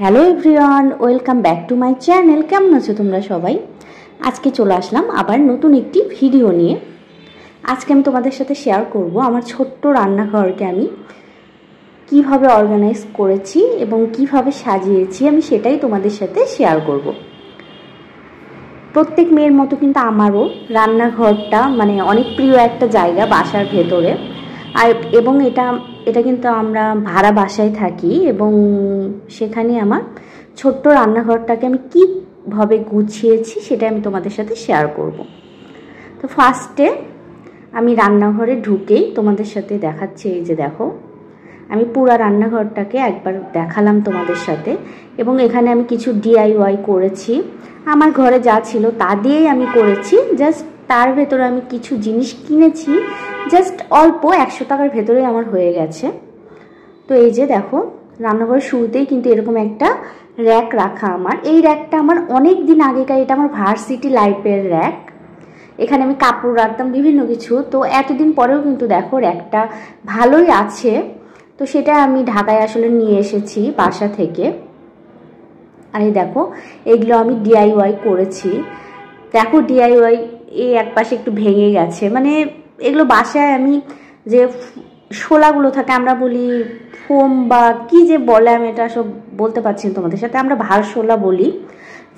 Hello everyone, welcome back to my channel. কেমন আছো তোমরা সবাই? আজকে চলে আসলাম আবার নতুন একটি ভিডিও নিয়ে। আজকে আমি তোমাদের সাথে শেয়ার করব আমার ছোট্ট রান্নাঘরকে আমি কিভাবে অর্গানাইজ করেছি এবং কিভাবে সাজিয়েছি, আমি সেটাই তোমাদের সাথে শেয়ার করব। প্রত্যেক মেয়ের মতো কিন্তু আমারও রান্নাঘরটা মানে অনেক প্রিয় একটা জায়গা বাসার ভেতরে। এবং এটা কিন্তু আমরা ভাড়া বাসায় থাকি এবং সেখানে আমার ছোট্ট রান্নাঘরটাকে আমি কীভাবে গুছিয়েছি সেটা আমি তোমাদের সাথে শেয়ার করব। তো ফার্স্টে আমি রান্নাঘরে ঢুকেই তোমাদের সাথে দেখাচ্ছি। এই যে দেখো, আমি পুরো রান্নাঘরটাকে একবার দেখালাম তোমাদের সাথে এবং এখানে আমি কিছু DIY করেছি। আমার ঘরে যা ছিল তা দিয়েই আমি করেছি। জাস্ট তার ভেতরে আমি কিছু জিনিস কিনেছি, জাস্ট অল্প 100 টাকার ভেতরে আমার হয়ে গেছে। তো এই যে দেখো, রান্নাঘরের শুরুতেই কিন্তু এরকম একটা র্যাক রাখা। আমার এই র্যাকটা আমার অনেক দিন আগেকার, এটা আমার ভার্সিটি লাইফের র্যাক। এখানে আমি কাপড় রাখতাম বিভিন্ন কিছু। তো এতদিন পরেও কিন্তু দেখো র্যাকটা ভালোই আছে। তো সেটা আমি ঢাকায় আসলে নিয়ে এসেছি বাসা থেকে। আর এই দেখো, এগুলো আমি DIY করেছি। দেখো DIY এই এক পাশে একটু ভেঙে গেছে, মানে এগুলো বাসায় আমি যে শোলাগুলো থাকে, আমরা বলি ফোম বা কি যে বলে, আমি এটা সব বলতে পারছি না তোমাদের সাথে, আমরা ভারশোলা বলি।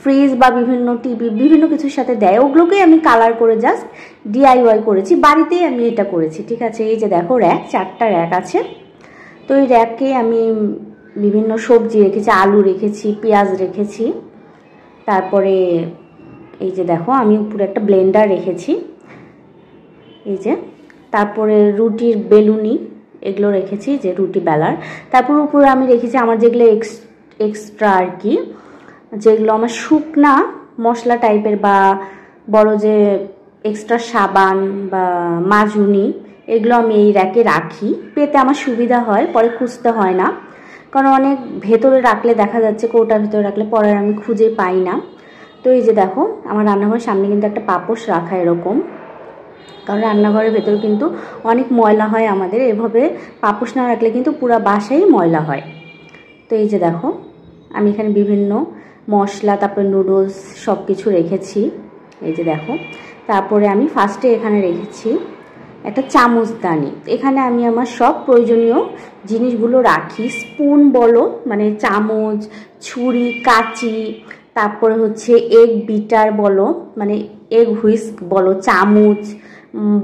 ফ্রিজ বা বিভিন্ন টিভি বিভিন্ন কিছুর সাথে দেয়, ওগুলোকেই আমি কালার করে জাস্ট DIY করেছি। বাড়িতেই আমি এটা করেছি, ঠিক আছে। এই যে দেখো র্যাক, 4টা র্যাক আছে। তো এই র্যাকে আমি বিভিন্ন সবজি রেখেছি, আলু রেখেছি, পেঁয়াজ রেখেছি। তারপরে এই যে দেখো, আমি উপরে একটা ব্লেন্ডার রেখেছি, এই যে। তারপরে রুটির বেলুনি এগুলো রেখেছি, যে রুটি বেলার। তারপর উপরে আমি রেখেছি আমার যেগুলো এক্সট্রা আর কি, যেগুলো আমার শুকনা মশলা টাইপের বা বড় যে এক্সট্রা সাবান বা মাজুনি, এগুলো আমি এই র্যাকে রাখি। পেতে আমার সুবিধা হয়, পরে খুঁজতে হয় না। কারণ অনেক ভেতরে রাখলে দেখা যাচ্ছে কৌটার ভেতরে রাখলে পরে আমি খুঁজে পাই না। তো এই যে দেখো, আমার রান্নাঘরের সামনে কিন্তু একটা পাপোশ রাখা এরকম, কারণ রান্নাঘরের ভেতরে কিন্তু অনেক ময়লা হয় আমাদের। এভাবে পাপোশ না রাখলে কিন্তু পুরো বাসাই ময়লা হয়। তো এই যে দেখো, আমি এখানে বিভিন্ন মশলা, তারপরে নুডলস সব কিছু রেখেছি, এই যে দেখো। তারপরে আমি ফার্স্টে এখানে রেখেছি একটা চামচদানি। এখানে আমি আমার সব প্রয়োজনীয় জিনিসগুলো রাখি। স্পুন বলো, মানে চামচ, ছুরি, কাঁচি, তারপরে হচ্ছে এগ বিটার বলো, মানে এগ হুইস্ক বলো, চামচ,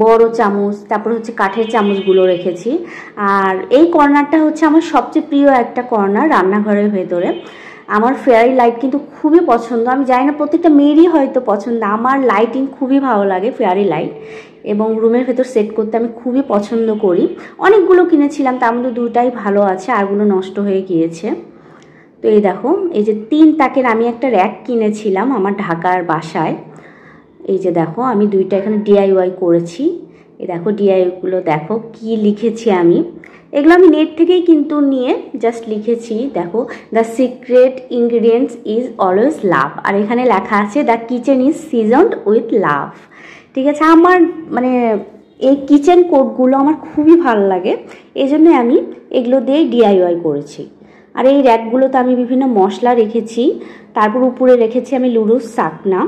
বড় চামচ, তারপর হচ্ছে কাঠের চামচগুলো রেখেছি। আর এই কর্নারটা হচ্ছে আমার সবচেয়ে প্রিয় একটা কর্নার রান্নাঘরের ভেতরে। আমার ফেয়ারি লাইট কিন্তু খুবই পছন্দ। আমি জানি না প্রত্যেকটা মেয়েরই হয়তো পছন্দ, আমার লাইটিং খুবই ভালো লাগে, ফেয়ারি লাইট। এবং রুমের ভেতর সেট করতে আমি খুবই পছন্দ করি। অনেকগুলো কিনেছিলাম, তার মধ্যে 2টাই ভালো আছে, আরগুলো নষ্ট হয়ে গিয়েছে। তো এই দেখো, এই যে 3 তাকের আমি একটা র্যাক কিনেছিলাম আমার ঢাকার বাসায়। এই যে দেখো, আমি 2টা এখানে DIY করেছি। এই দেখো DIYগুলো দেখো কি লিখেছি আমি। এগুলো আমি নেট থেকেই কিন্তু নিয়ে জাস্ট লিখেছি। দেখো, the secret ingredients is always love. আর এখানে লেখা আছে the kitchen is seasoned with love. ঠিক আছে, আমার মানে এই কিচেন কোডগুলো আমার খুবই ভালো লাগে, এই জন্যই আমি এগুলো দিয়ে DIY করেছি। আর এই র্যাকগুলোতে আমি বিভিন্ন মশলা রেখেছি। তারপর উপরে রেখেছি আমি লুডুস চাকনা।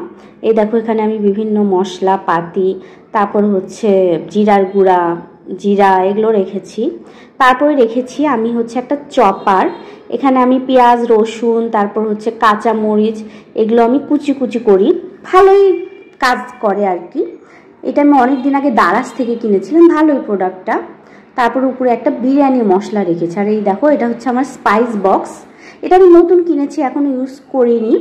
এই দেখো, এখানে আমি বিভিন্ন মশলা পাতি, তারপর হচ্ছে জিরার গুঁড়া, জিরা, এগুলো রেখেছি। তারপরে রেখেছি আমি হচ্ছে একটা চপার। এখানে আমি পেঁয়াজ, রসুন, তারপর হচ্ছে কাঁচা মরিচ, এগুলো আমি কুচি কুচি করি, ভালোই কাজ করে আর কি। এটা আমি অনেক দিন আগে দারাজ থেকে কিনেছিলাম, ভালোই প্রোডাক্টটা। তারপর উপরে একটা বিরিয়ানি মশলা রেখেছি। আর এই দেখো, এটা হচ্ছে আমার স্পাইস বক্স। এটা আমি নতুন কিনেছি, এখনো ইউজ করিনি,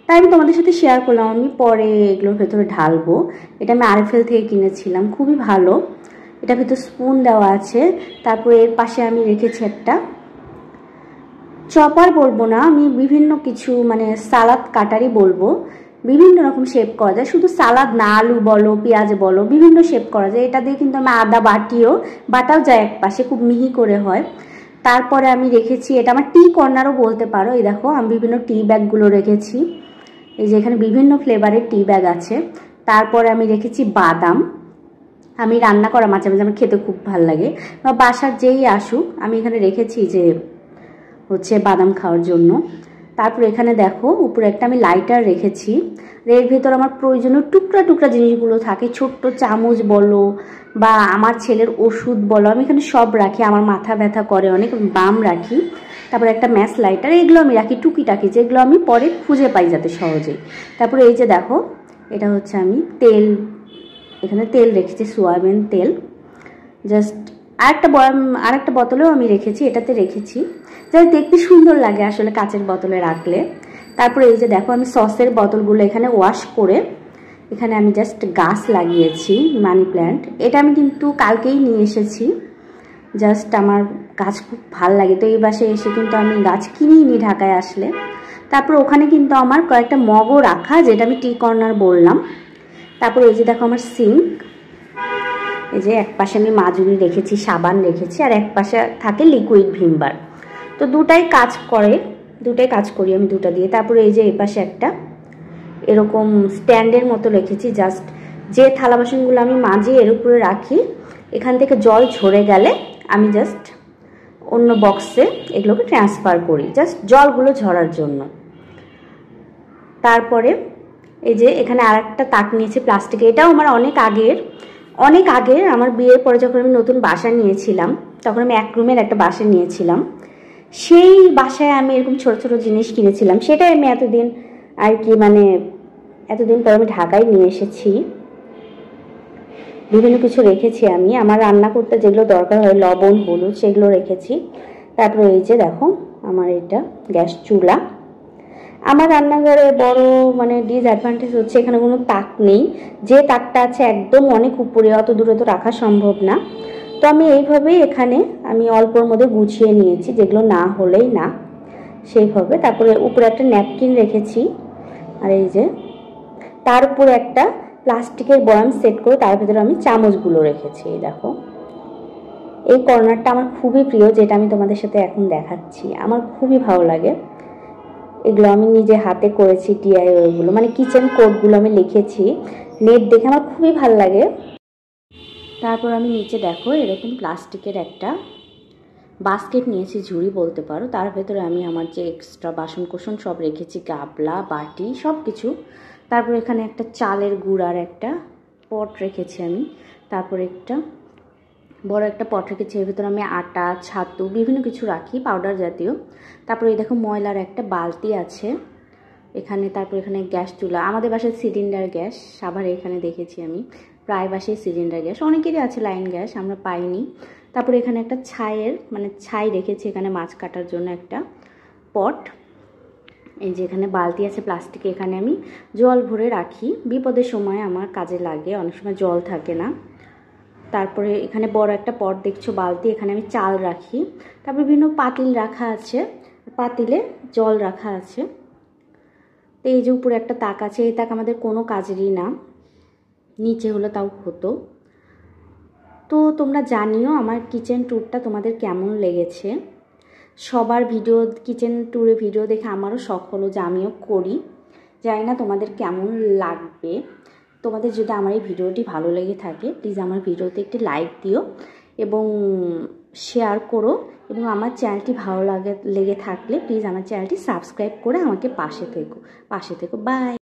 তাই আমি তোমাদের সাথে শেয়ার করলাম। আমি পরে এগুলোর ভেতরে ঢালবো। এটা আমি RFL থেকে কিনেছিলাম, খুবই ভালো। এটা ভেতর স্পুন দেওয়া আছে। তারপরে এর পাশে আমি রেখেছি একটা চপার, বলবো না আমি, বিভিন্ন কিছু মানে সালাদ কাটারই বলবো। বিভিন্ন রকম শেপ করা যায়, শুধু সালাদ না, আলু বলো, পেঁয়াজ বলো, বিভিন্ন শেপ করা যায়। এটা দিয়ে কিন্তু আমি আদা বাটাও যায় এক পাশে, খুব মিহি করে হয়। তারপরে আমি রেখেছি, এটা আমার টি কর্নারও বলতে পারো। এই দেখো, আমি বিভিন্ন টি ব্যাগগুলো রেখেছি। এই যে এখানে বিভিন্ন ফ্লেভারের টি ব্যাগ আছে। তারপরে আমি রেখেছি বাদাম। আমি রান্না করা মাঝে মাঝে আমার খেতে খুব ভালো লাগে, বা বাসার যেই আসুক আমি এখানে রেখেছি যে হচ্ছে বাদাম খাওয়ার জন্য। তারপর এখানে দেখো উপরে একটা আমি লাইটার রেখেছি। এর ভেতর আমার প্রয়োজনীয় টুকরা টুকরা জিনিসগুলো থাকে, ছোট্ট চামচ বলো বা আমার ছেলের ওষুধ বলো, আমি এখানে সব রাখি। আমার মাথা ব্যথা করে অনেক, বাম রাখি। তারপর একটা ম্যাচ লাইটার, এগুলো আমি রাখি টুকিটাকি, যেগুলো আমি পরে খুঁজে পাই যাতে সহজেই। তারপরে এই যে দেখো, এটা হচ্ছে আমি তেল, এখানে তেল রেখেছি, সোয়াবিন তেল। জাস্ট আরেকটা বোতলেও আমি রেখেছি, এটাতে রেখেছি যাতে দেখতে সুন্দর লাগে আসলে কাচের বোতলে রাখলে। তারপরে এই যে দেখো, আমি সসের বোতলগুলো এখানে ওয়াশ করে এখানে আমি জাস্ট গাছ লাগিয়েছি, মানি প্ল্যান্ট। এটা আমি কিন্তু কালকেই নিয়ে এসেছি, জাস্ট আমার গাছ খুব ভালো লাগে, তো এই বাসায় এসে কিন্তু আমি গাছ কিনেই নি ঢাকায় আসলে। তারপর ওখানে কিন্তু আমার কয়েকটা মগও রাখা, যেটা আমি টি কর্নার বললাম। তারপর এই যে দেখো আমার সিঙ্ক, এই যে এক পাশে আমি মাজুরি রেখেছি, সাবান রেখেছি, আর এক পাশে থাকে লিকুইড ভিমবার। তো দুটাই কাজ করি আমি দুটা দিয়ে। তারপরে এই যে এই পাশে একটা এরকম স্ট্যান্ডের মতো রেখেছি, জাস্ট যে থালা বাসনগুলো আমি মাজি এর উপরে রাখি, এখান থেকে জল ঝরে গেলে আমি জাস্ট অন্য বক্সে এগুলোকে ট্রান্সফার করি, জাস্ট জলগুলো ঝরার জন্য। তারপরে এই যে এখানে আরেকটা তাক নিয়েছি প্লাস্টিকের, এটাও আমার অনেক আগের আমার বিয়ের পরে যখন আমি নতুন বাসা নিয়েছিলাম, তখন আমি 1 রুমের একটা বাসা নিয়েছিলাম। সেই বাসায় আমি এরকম ছোট ছোট জিনিস কিনেছিলাম, সেটাই আমি এতদিন আর কি এতদিন পর আমি ঢাকায় নিয়ে এসেছি। বিভিন্ন কিছু রেখেছি আমি, আমার রান্না করতে যেগুলো দরকার হয়, লবণ হলুদ, সেগুলো রেখেছি। তারপরে এই যে দেখো আমার এটা গ্যাস চুলা। আমার রান্নাঘরে বড় ডিসঅ্যাডভান্টেজ হচ্ছে এখানে কোনো তাক নেই, যে তাকটা আছে একদম অনেক উপরে, অত দূরে তো রাখা সম্ভব না। তো আমি এইভাবেই এখানে আমি অল্পর মধ্যে গুছিয়ে নিয়েছি, যেগুলো না হলেই না সেইভাবে। তারপরে উপরে একটা ন্যাপকিন রেখেছি, আর এই যে তার উপরে একটা প্লাস্টিকের বয়াম সেট করে তার ভেতরে আমি চামচগুলো রেখেছি। এই দেখো, এই কর্নারটা আমার খুবই প্রিয়, যেটা আমি তোমাদের সাথে এখন দেখাচ্ছি। আমার খুবই ভালো লাগে, এগুলো আমি নিজে হাতে করেছি, DIY কিচেন কোডগুলো আমি লিখেছি, নেট দেখে আমার খুবই ভালো লাগে। তারপর আমি নিচে দেখো এরকম প্লাস্টিকের একটা বাস্কেট নিয়েছি, ঝুড়ি বলতে পারো, তার ভেতরে আমি আমার যে এক্সট্রা বাসন কোসন সব রেখেছি, গাবলা বাটি সব কিছু। তারপর এখানে একটা চালের গুঁড়ার একটা পট রেখেছি আমি, তারপর একটা বড় একটা পট রেখেছি, এর ভেতরে আমি আটা ছাতু বিভিন্ন কিছু রাখি, পাউডার জাতীয়। তারপরে এই দেখো ময়লার একটা বালতি আছে এখানে। তারপর এখানে গ্যাস চুলা, আমাদের বাসায় সিলিন্ডার গ্যাস, সাভারে এখানে দেখেছি আমি প্রায় বাসায় সিলিন্ডার গ্যাস, অনেকেরই আছে লাইন গ্যাস, আমরা পাইনি। তারপরে এখানে একটা ছাই রেখেছি, এখানে মাছ কাটার জন্য একটা পট। এই যে এখানে বালতি আছে প্লাস্টিকে, এখানে আমি জল ভরে রাখি, বিপদের সময় আমার কাজে লাগে, অনেক সময় জল থাকে না। তারপরে এখানে বড় একটা পট দেখছো বালতি, এখানে আমি চাল রাখি। তারপরে বিভিন্ন পাতিল রাখা আছে, পাতিলে জল রাখা আছে। তো এই যে উপরে একটা তাক আছে, এই তাক আমাদের কোনো কাজেরই না, নিচে হলে তাও হতো। তো তোমরা জানিও আমার কিচেন ট্যুরটা তোমাদের কেমন লেগেছে। সবার কিচেন ট্যুরে ভিডিও দেখে আমারও শখ হলো যে আমিও করি, জানি না তোমাদের কেমন লাগবে। তোমাদের যদি আমার এই ভিডিওটি ভালো লেগে থাকে, প্লিজ আমার ভিডিওতে একটি লাইক দিও এবং শেয়ার করো, এবং আমার চ্যানেলটি ভালো লেগে থাকলে প্লিজ আমার চ্যানেলটি সাবস্ক্রাইব করে আমাকে পাশে থেকো। বাই।